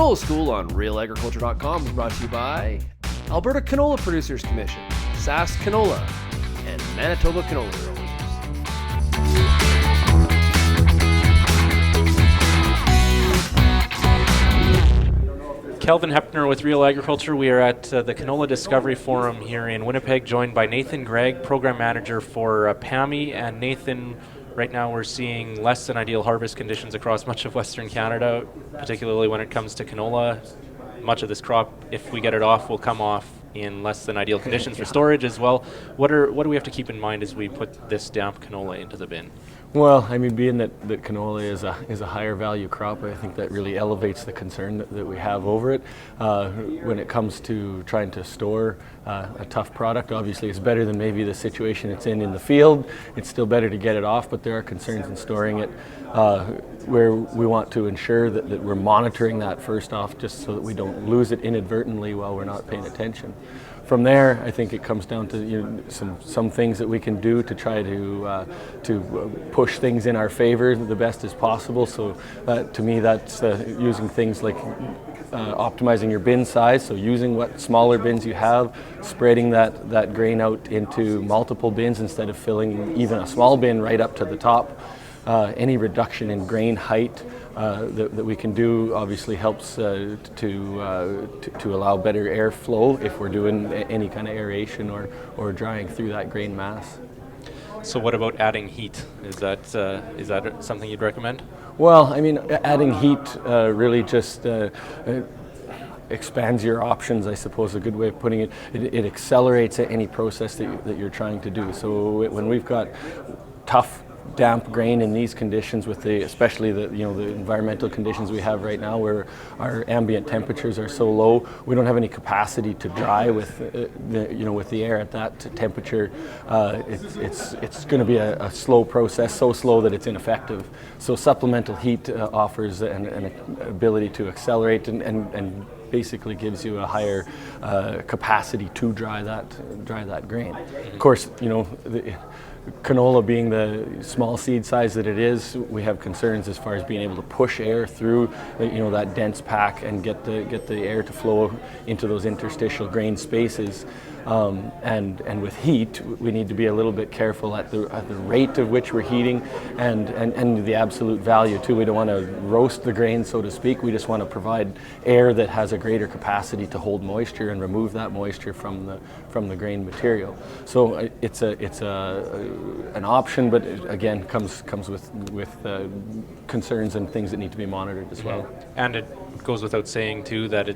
Canola School on RealAgriculture.com is brought to you by Alberta Canola Producers Commission, Sask Canola, and Manitoba Canola Growers. Kelvin Hepner with Real Agriculture. We are at the Canola Discovery Forum here in Winnipeg, joined by Nathan Gregg, Program Manager for PAMI. And Nathan, right now we're seeing less than ideal harvest conditions across much of Western Canada, particularly when it comes to canola. Much of this crop, if we get it off, will come off in less than ideal conditions for storage as well. What do we have to keep in mind as we put this damp canola into the bin? Well, I mean, being that canola is a higher value crop, I think that really elevates the concern that we have over it. When it comes to trying to store a tough product, obviously it's better than maybe the situation it's in the field. It's still better to get it off, but there are concerns in storing it where we want to ensure that we're monitoring that first off, just so that we don't lose it inadvertently while we're not paying attention. From there, I think it comes down to some things that we can do to try to push things in our favor the best as possible. So to me, that's using things like optimizing your bin size, so using what smaller bins you have, spreading that grain out into multiple bins instead of filling even a small bin right up to the top. Any reduction in grain height that we can do obviously helps to allow better airflow if we're doing any kind of aeration or drying through that grain mass. So what about adding heat? Is that something you'd recommend? Well, I mean, adding heat really just expands your options, I suppose, a good way of putting it. It accelerates any process that you're trying to do. So when we've got tough, damp grain in these conditions, with especially the environmental conditions we have right now, where our ambient temperatures are so low, we don't have any capacity to dry with the air at that temperature. It's going to be a slow process, so slow that it's ineffective. So supplemental heat offers an ability to accelerate and basically gives you a higher capacity to dry that grain. Of course, canola being the small seed size that it is, we have concerns as far as being able to push air through that dense pack and get the air to flow into those interstitial grain spaces. And with heat, we need to be a little bit careful at the rate of which we're heating and the absolute value too. We don't want to roast the grain, so to speak. We just want to provide air that has a greater capacity to hold moisture and remove that moisture from the grain material. So it's an option, but it, again, comes with concerns and things that need to be monitored as well. And it goes without saying too that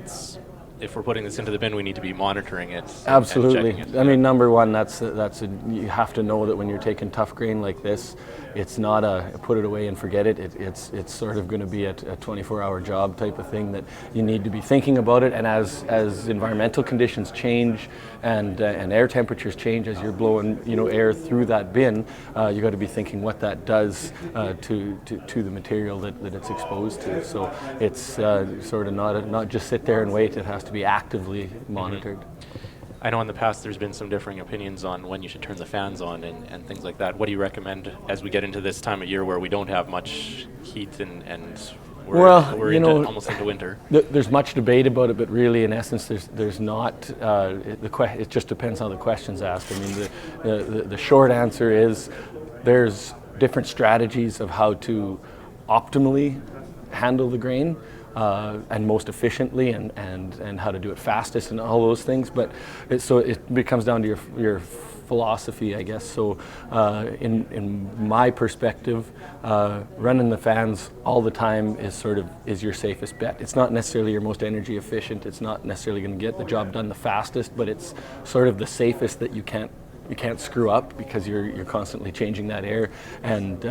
if we're putting this into the bin, we need to be monitoring it. Absolutely. And checking it. I mean, number one, you have to know that when you're taking tough grain like this, it's not a put it away and forget it. It's sort of going to be a 24-hour job type of thing that you need to be thinking about it. And as environmental conditions change and air temperatures change, as you're blowing air through that bin, you got to be thinking what that does to the material that it's exposed to. So it's sort of not just sit there and wait. It has to be actively monitored. I know in the past there's been some differing opinions on when you should turn the fans on and things like that. What do you recommend as we get into this time of year where we don't have much heat and we're almost into winter? There's much debate about it, but really, in essence, there's not. It just depends on the questions asked. I mean, the short answer is there's different strategies of how to optimally handle the grain. And most efficiently, and how to do it fastest, and all those things. But it comes down to your philosophy, I guess. So in my perspective, running the fans all the time is your safest bet. It's not necessarily your most energy efficient. It's not necessarily going to get the job done the fastest, but it's sort of the safest that you can't screw up, because you're constantly changing that air, and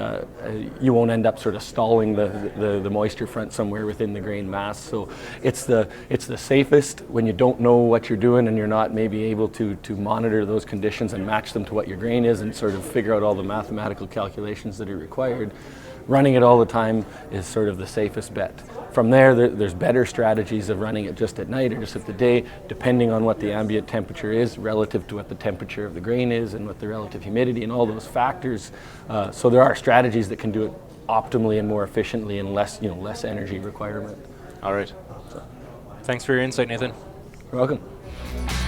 you won't end up sort of stalling the moisture front somewhere within the grain mass. So it's the safest when you don't know what you're doing and you're not maybe able to monitor those conditions and match them to what your grain is and sort of figure out all the mathematical calculations that are required. Running it all the time is sort of the safest bet. From there's better strategies of running it just at night or just at the day, depending on what the ambient temperature is relative to what the temperature of the grain is and what the relative humidity and all those factors. So there are strategies that can do it optimally and more efficiently and less energy requirement. All right. Thanks for your insight, Nathan. You're welcome.